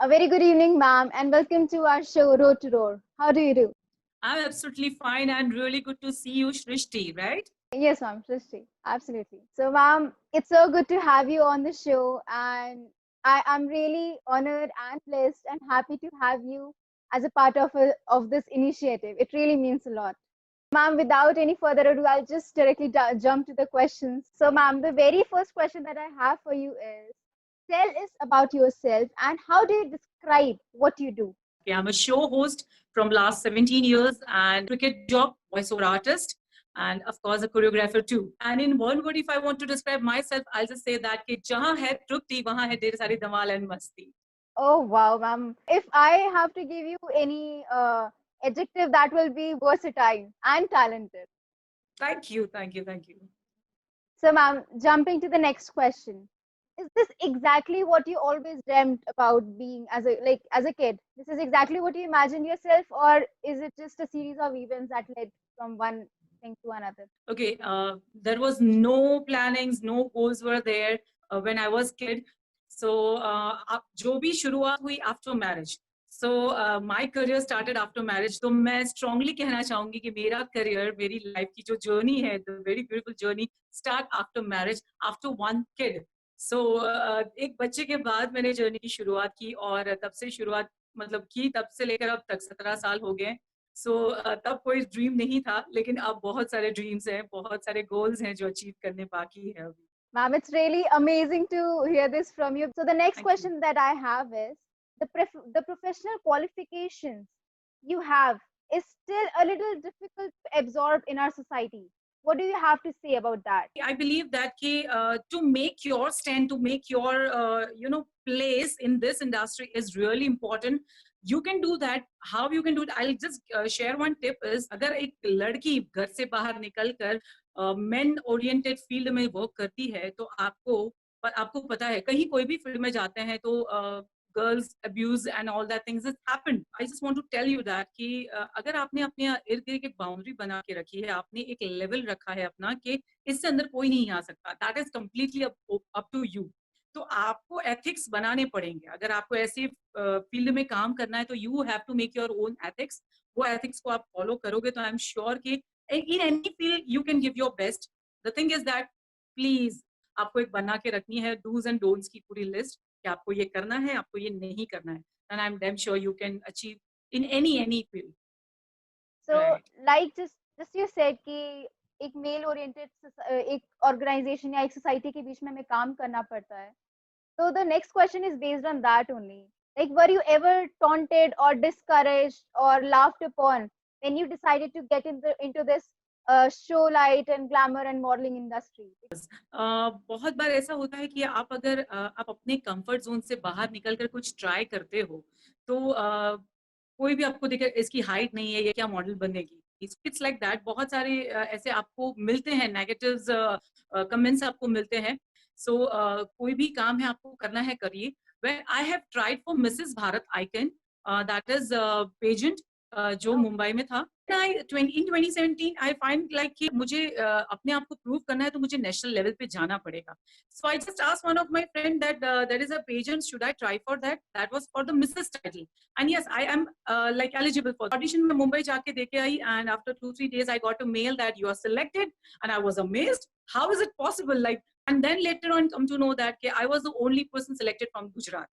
A very good evening, ma'am, and welcome to our show, Road to Roar. How do you do? I'm absolutely fine and really good to see you, Shrishti, right? Yes, ma'am, Srishti. Absolutely. So, ma'am, it's so good to have you on the show, and I am really honored and blessed and happy to have you as a part of this initiative. It really means a lot. Ma'am, without any further ado, I'll just directly jump to the questions. So, ma'am, the very first question that I have for you is tell us about yourself and how do you describe what you do? Okay, I'm a show host from last 17 years and cricket job, voiceover artist, and of course a choreographer too. And in one word, if I want to describe myself, I'll just say that कि जहाँ है तृप्ति वहाँ है ढेर सारी धमाल and मस्ती. Oh, wow, ma'am. If I have to give you any adjective, that will be versatile and talented. Thank you, thank you, thank you. So, ma'am, jumping to the next question. Is this exactly what you always dreamt about being as a kid? This is exactly what you imagined yourself, or is it just a series of events that led from one thing to another? Okay, there was no plannings, no goals were there when I was kid. So जो भी शुरुआत हुई after marriage. So my career started after marriage. तो मैं strongly कहना चाहूँगी कि मेरा career, मेरी life की जो journey है, the very beautiful journey start after marriage, after one kid. So एक बच्चे के बाद मैंने journey की शुरुआत की और तब से शुरुआत मतलब की तब से लेकर अब तक 17 साल हो गए. सो तब कोई ड्रीम नहीं था लेकिन अब बहुत सारे ड्रीम्स हैं बहुत सारे गोल्स हैं जो अचीव करने बाकी है अभी. Ma'am, it's really amazing to hear this from you. So the next Thank you. question that I have is the professional qualifications you have is still a little difficult to absorb in our society. What do you have to say about that? I believe that to make your stand, to make your place in this industry is really important. You can do that. How you can do it? I'll just share one tip is अगर एक लड़की घर से बाहर निकल कर men oriented field में work करती है तो आपको पता है कहीं कोई भी फील्ड में जाते हैं तो girls abuse and all that things has happened. I just want to tell you that कि अगर आपने अपने इर्द गिर्द एक बाउंड्री बना के रखी है, आपने एक लेवल रखा है अपना कि इससे अंदर कोई नहीं आ सकता, that is completely up to you. तो आपको एथिक्स बनाने पड़ेंगे. अगर आपको ऐसी फील्ड में काम करना है तो you have to make your own ethics. वो एथिक्स को आप फॉलो करोगे तो आई एम श्योर कि in any field you can give your best. The thing is that please आपको एक बना के रखनी है डूज एंड डोंट्स की पूरी लिस्ट कि आपको ये करना है, आपको ये नहीं करना है. And I am damn sure you can achieve in any field. So, right. like just you said कि एक मेल ओरिएंटेड एक ऑर्गेनाइजेशन या एक सोसाइटी के बीच में हमें काम करना पड़ता है. So the next question is based on that only. Like, were you ever taunted or discouraged or laughed upon when you decided to get into this show light and glamour and modeling industry? बहुत बार ऐसा होता है कि अगर आप अपने comfort zone से बाहर निकलकर कुछ ट्राई करते हो तो कोई भी आपको देखे इसकी हाइट नहीं है ये क्या मॉडल बनेगी. It's like that. बहुत सारे ऐसे आपको मिलते हैं नेगेटिव्स कमेंट्स आपको मिलते हैं. सो कोई भी काम है आपको करना है करिए. When I have tried for Mrs Bharat icon that is pageant जो मुंबई में था. in 2017 I find like कि मुझे अपने आप को प्रूव करना है तो मुझे नेशनल लेवल पे जाना पड़ेगा. So I just asked one of my friend that there is a pageant, should I try for that? That was for the Mrs. title. And yes, I am like eligible for audition. में मुंबई जाके देके आई and after 2-3 days I got a mail that you are selected and I was amazed. How is it possible? Like, and then later on come to know that I was the only person selected from Gujarat.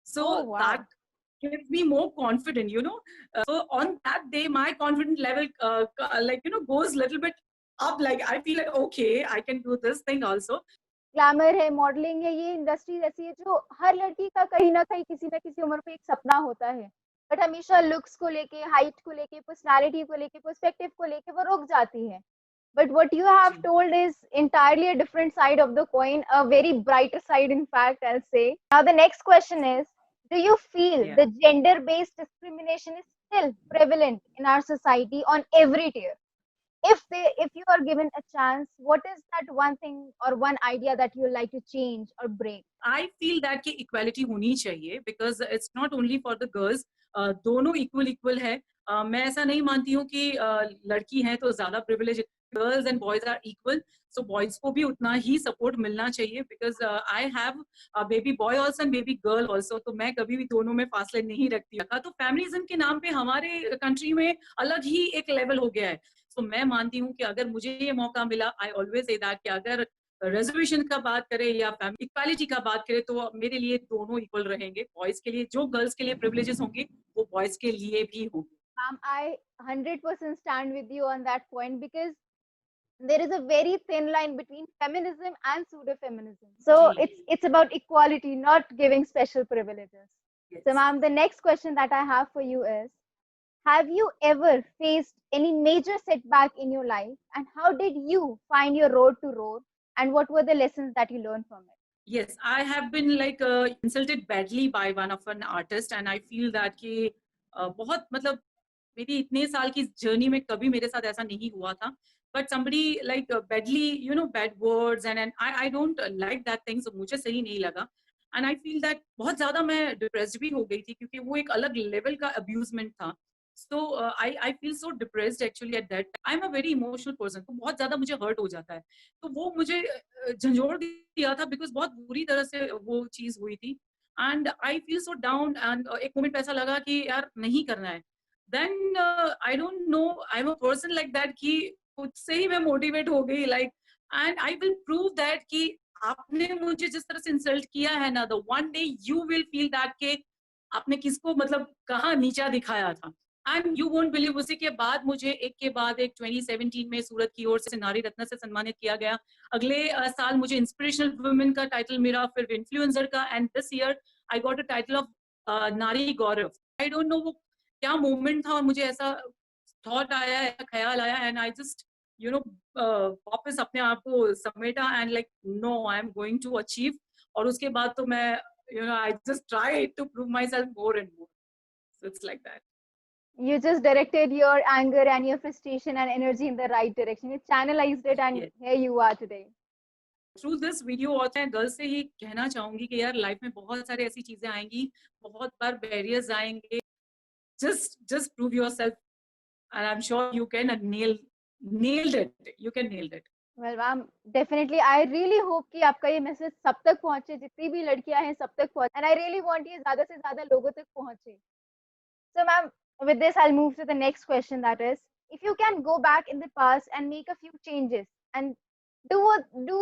So Oh, wow. that gives me more confident, so on that day my confidence level goes little bit up. Like I feel like okay, I can do this thing also. Glamour है, modelling है, ये industry ऐसी है जो हर लड़की का कहीं ना कहीं किसी ना किसी उम्र पे एक सपना होता है. बट हमेशा लुक्स को लेके, हाइट को लेके, पर्सनालिटी को लेके, पर्सपेक्टिव को लेके वो रुक जाती है. But what you have told is entirely a different side of the coin, a very brighter side, in fact, I'll say. Now, the next question is, do you feel Yeah. the gender-based discrimination is still prevalent in our society on every tier? If you are given a chance, what is that one thing or one idea that you would like to change or break? I feel that कि equality होनी चाहिए because it's not only for the girls. दोनों equal है. मैं ऐसा नहीं मानती हूँ कि लड़की है तो ज्यादा privilege. girls and boys are equal, so boys को भी उतना ही support मिलना चाहिए, because I have a baby boy also and baby girl also, तो मैं कभी भी दोनों में फासले नहीं रखती। तो फेमिनिज्म के नाम पे हमारे कंट्री में अलग ही एक लेवल हो गया है। तो मैं मानती हूँ कि अगर मुझे ये मौका मिला, आई ऑलवेज से दैट कि अगर रिजर्वेशन का बात करें या इक्वालिटी का बात करें, तो मेरे लिए दोनों इक्वल रहेंगे। बॉयज के लिए जो गर्ल्स के लिए प्रिविलेजेस होंगे वो बॉयज के लिए भी होंगे। I 100% stand with you on that point, because there is a very thin line between feminism and pseudo feminism. So it's about equality, not giving special privileges. Yes. So ma'am, the next question that I have for you is, have you ever faced any major setback in your life, and how did you find your road to roar, and what were the lessons that you learned from it? Yes, I have been like insulted badly by one of an artist, and I feel that कि बहुत मतलब मेरी इतने साल की journey में कभी मेरे साथ ऐसा नहीं हुआ था, but somebody like badly, you know, bad words and I don't like that thing, so मुझे सही नहीं लगा, and I feel that बहुत ज़्यादा मैं depressed भी हो गई थी, क्योंकि वो एक अलग लेवल का abusement था। So I feel so depressed actually at that time. I'm a very emotional person, तो बहुत ज़्यादा मुझे hurt हो जाता है, तो वो मुझे झंझोड़ दिया था, because बहुत बुरी तरह से वो चीज़ हुई थी, and I feel so down, and एक मोमेंट पे ऐसा लगा कि यार नहीं करना है। Then I don't know, I'm a person like that कि खुद से ही मैं मोटिवेट हो गई, like, and I will prove that कि आपने मुझे जिस तरह से इंसल्ट किया है ना, the one day you will feel that कि आपने किसको मतलब कहाँ नीचा दिखाया था। एंड यू वोंट बिलीव, उसी के बाद मुझे एक के बाद एक 2017 में सूरत की ओर से नारी रत्न से सम्मानित किया गया। अगले साल मुझे इंस्पिरेशनल वुमेन का टाइटल मिला, फिर इन्फ्लुएंसर का, and this year I got a title of नारी गौरव। आई डोंट नो वो क्या मोमेंट था, और मुझे ऐसा थॉट आया है, ख्याल आया, and I just you know वापस अपने आप को समेटा, and like no, I am going to achieve. और उसके बाद तो मैं I just try to prove myself more and more. So it's like that. You just directed your anger and your frustration and energy in the right direction. You channelized it, and yes, here you are today. Through this video, और मैं girls से ही कहना चाहूंगी कि यार life में बहुत सारी ऐसी चीजें आएंगी, बहुत बार बैरियर्स आएंगे, just prove yourself, and I'm sure you can nailed it. You can nailed it. Well, ma'am, definitely. I really hope कि आपका ये मैसेज सब तक पहुंचे, जितनी भी लड़कियां हैं सब तक पहुंचे, and I really want ये ज़्यादा से ज़्यादा लोगों तक पहुंचे. So, ma'am, with this, I'll move to the next question. That is, if you can go back in the past and make a few changes and do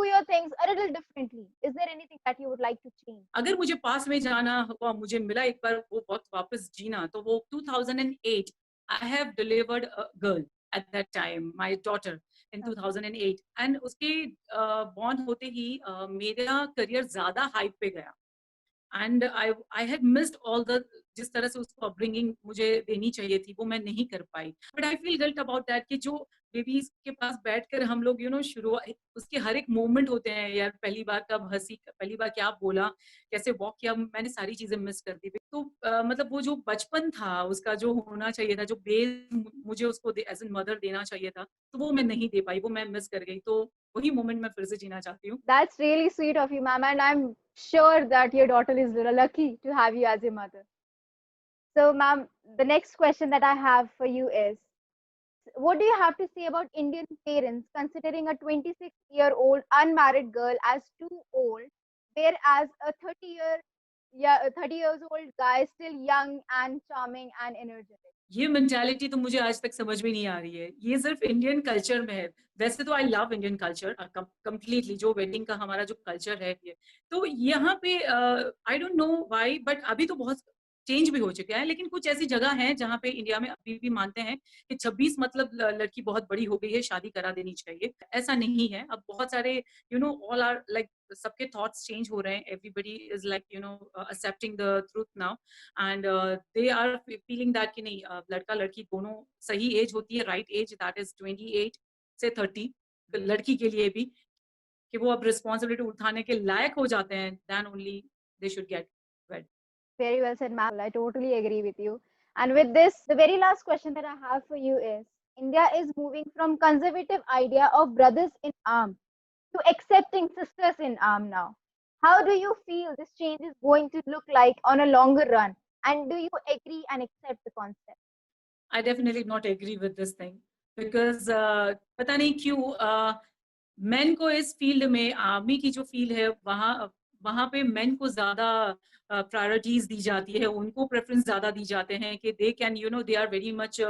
your things a little differently, is there anything that you would like to change? अगर मुझे पास में जाना हुआ, मुझे मिला एक बार वो वक्त वापस जीना, तो वो 2008 I have delivered a girl at that time, my daughter in 2008, and उसके born होते ही मेरा करियर ज़्यादा हाइप पे गया, and I had missed all the जिस तरह से उसको अपब्रिंगिंग मुझे देनी चाहिए थी, वो मैं नहीं कर पाई, but I feel guilt about that कि जो बेबीज के पास बैठकर हम लोग शुरू उसके हर एक मोमेंट होते हैं, यार पहली बार कब हंसी, पहली बार क्या बोला, कैसे वॉक किया, मैंने सारी चीजें मिस कर दी। तो मतलब वो जो बचपन था उसका जो होना चाहिए था, जो बेस मुझे उसको एज एन मदर देना चाहिए था, तो वो मैं नहीं दे पाई, वो मैं मिस कर गई, तो वही मोमेंट मैं फिर से जीना चाहती हूँ। That's really sweet of you, ma'am, and I'm sure that your daughter is lucky to have you as a mother. So, ma'am, the next question that I have for you is, what do you have to say about Indian parents considering a 26-year-old unmarried girl as too old, whereas a 30 years old guy is still young and charming and energetic? ये mentality तो मुझे आज तक समझ में नहीं आ रही है, ये सिर्फ इंडियन कल्चर में है। वैसे तो I love Indian culture completely, जो वेडिंग का हमारा जो कल्चर है ये, तो यहाँ पे I don't know why, but अभी तो बहुत चेंज भी हो चुका है, लेकिन कुछ ऐसी जगह है जहाँ पे इंडिया में अभी भी मानते हैं कि 26 मतलब लड़की बहुत बड़ी हो गई है, शादी करा देनी चाहिए। ऐसा नहीं है, अब बहुत सारे ऑल आर लाइक, सबके थॉट्स चेंज हो रहे हैं, everybody is like accepting the truth now, and they are feeling that कि नहीं, लड़का लड़की दोनों सही एज होती है, राइट एज, दैट इज 28 से 30 लड़की के लिए भी, कि वो अब रिस्पॉन्सिबिलिटी उठाने के लायक हो जाते हैं, then only they should get wed. Very well said, ma'am. I totally agree with you. And with this, the very last question that I have for you is, India is moving from conservative idea of brothers in arms to accepting sisters in arm now. How do you feel this change is going to look like on a longer run? And do you agree and accept the concept? I definitely not agree with this thing, because पता नहीं क्यों main को इस field में, army की जो field है वहाँ वहाँ पे मेन को ज्यादा प्रायोरिटीज दी जाती है, उनको प्रेफरेंस ज्यादा दी जाते हैं कि they can they are very much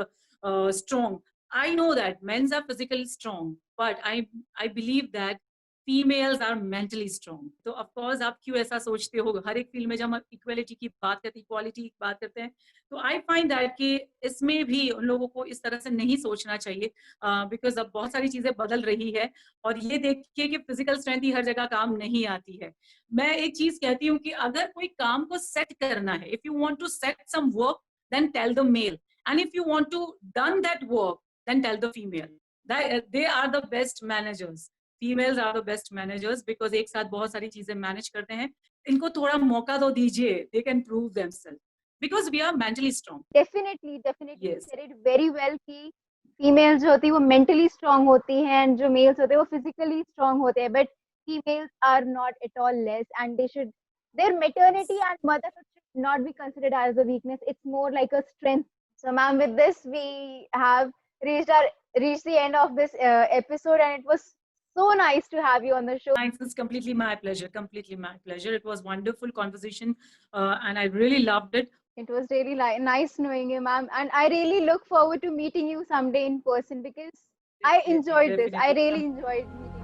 strong. I know that mens are physically strong, but I believe that females are mentally strong. तो ऑफकोर्स आप क्यों ऐसा सोचते हो? हर एक फील्ड में जब हम इक्वलिटी की बात करते हैं, इक्वालिटी की बात करते हैं, तो आई फाइंड दैट कि इसमें भी उन लोगों को इस तरह से नहीं सोचना चाहिए, बिकॉज अब बहुत सारी चीजें बदल रही है. और ये देखिए कि फिजिकल स्ट्रेंथ ही हर जगह काम नहीं आती है. मैं एक चीज कहती हूँ कि अगर कोई काम को सेट करना है, if you want to set some work, then tell the male, and if you want to done that work, then tell the female. They are the best managers. Females are the best managers, because एक साथ बहुत सारी चीजें manage करते हैं. इनको थोड़ा मौका तो दीजिए, they can prove themself, because we are mentally strong. Definitely you Yes. Said it very well कि फीमेल्स जो होती है वो मेंटली स्ट्रांग होती हैं एंड जो मेल्स होते हैं वो फिजिकली स्ट्रांग होते हैं, but females are not at all less and they should their maternity Yes. and motherhood should not be considered as a weakness. It's more like a strength. So ma'am, with this we have reached the end of this episode, and it was so nice to have you on the show. Thanks. It's completely my pleasure. Completely my pleasure. It was wonderful conversation, and I really loved it. It was really nice knowing you, ma'am. And I really look forward to meeting you someday in person because I Definitely, enjoyed this. I definitely. really enjoyed meeting.